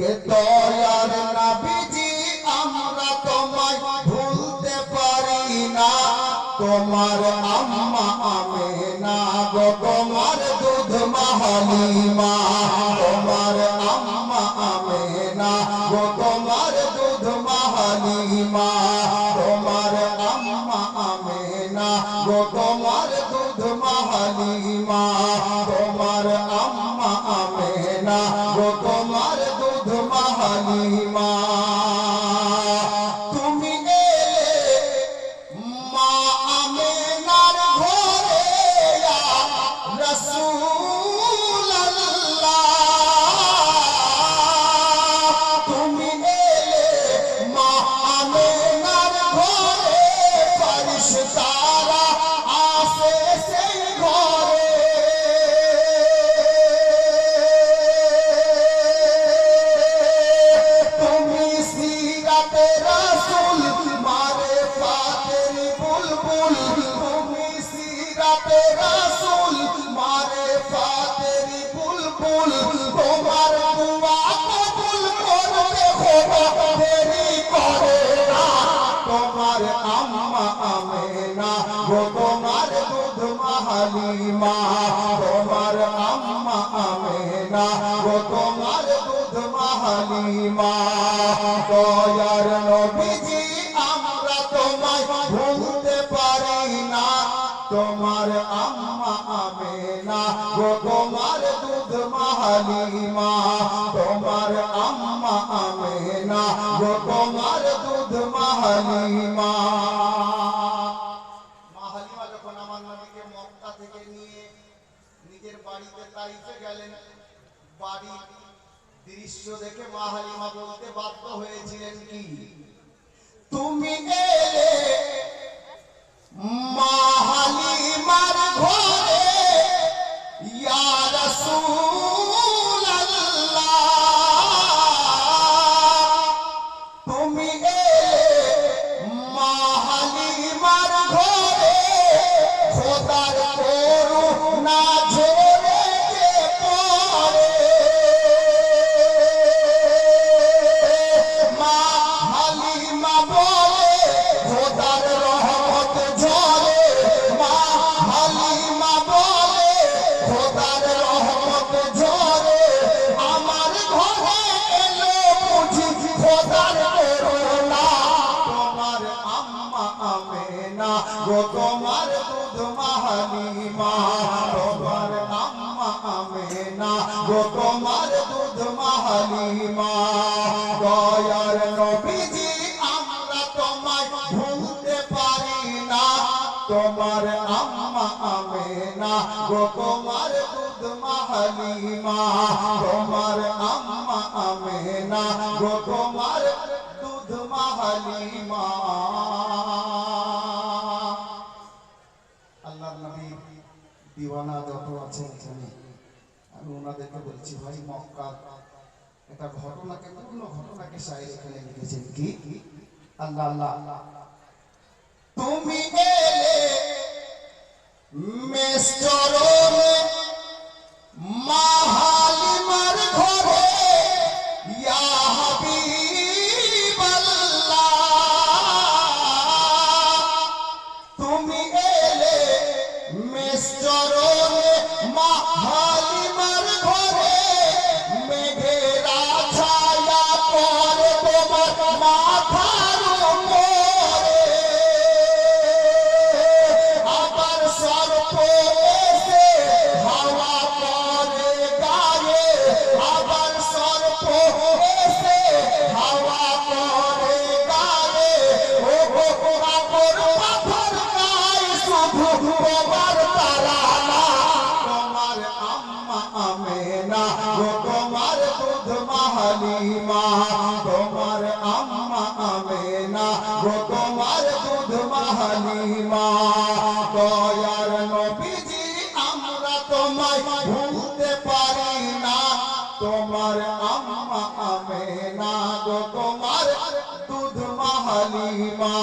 কে দয়ার নবীজি আমরা তোমায় ভুলতে পারি না। তোমার আম্মা আমেনা গো তোমার দুধ মা হালিমা, তোমার আম্মা আমেনা গো তোমার দুধ মা হালিমা, তোমার আম্মা আমেনা গো তোমার দুধ মা হালিমা, তোমার আম্মা আমেনা গো তোমার দুধ মা হালিমা। তুমি এলে মা আমেনার ঘরে ইয়া রাসূলুল্লাহ, তুমি এলে মা আমেনার ঘরে, ফেরেশতারা আসে সেই ঘরে। তুমি সিরাতে রাসূল মারিফাতের বুলবুল, তুমি সিরাতে রাসূল মারিফাতের বুলবুল, তোমার দুআ কবুল করতে খোদা দেরি করে না। তোমার আম্মা আমেনা গো তোমার দুধ মা হালিমা, তোমার আম্মা আমেনা গো তোমার দুধ মা হালিমা। দয়ার নবীজি আমরা তোমায় ভুলতে পারি না। তোমার আম্মা আমেনা গো তোমার দুধ মা হালিমা, তোমার আম্মা আমেনা গো তোমার দুধ মা হালিমা। মা হালিমা যখন আমার নবীকে মক্কা থেকে নিয়ে নিজের বাড়িতে তাইফে গেলেন, বাড়ির দৃশ্য দেখে মা হালিমা বলতে বাধ্য হয়েছিলেন কি, তুমি এলে মা হালিমার ঘরে ইয়া রাসূলুল্লাহ, তুমি এলে মা হালিমার ঘরে, খোদার করুণা ঝরে যে পড়ে। মা হালিমা বলে খোদার রহমত ঝরে, মা হালিমা বলে খোদার রহমত ঝরে, আমার ঘরে এলো বুঝি খোদার করুণা। তোমার আম্মা আমেনা গো তোমার দুধ মা হালিমা, তোমার আম্মা আমেনা গো তোমার দুধ মা হালিমা। দয়ার নবীজি আমরা তোমায় ভুলতে পারি না। তোমার আম্মা আমেনা গো তোমার দুধ মা হালিমা, তোমার আম্মা আমেনা গো তোমার দুধ মা হালিমা। আল্লাহর নবী দিওয়ানা যত আছেন এখানে, আমি ওনাদেরকে বলছি ভাই মক্কার একটা ঘটনাকে, পূর্ণ ঘটনাকে শায়ের এখানে লিখেছেন কি, আল্লাহ আল্লাহ তুমি এলে মেসচরণে মা হালিমার ঘরে ইয়া হাবিবাল্লাহ, তুমি এলে মেসচরণে মা হালিমার ঘরে, মেঘেরা ছায়া পড়ে তোমার মাথার উপরে, আবার সর্প এসে হাওয়া করে গায়ে, আবার সর্প এসে হাওয়া করে গায়ে, ও গো কাপড় পাথর গায়ে শুধু তোমার তারানা। তোমার আম্মা আমেনা গো তোমার দুধ মা হালিমা, তোমার আম্মা আমেনা গো তোমার দুধ মা হালিমা। দয়ার নবীজি আমরা তোমায় ভুলতে পারি না। তোমার আম্মা আমেনা গো তোমার দুধ মা হালিমা,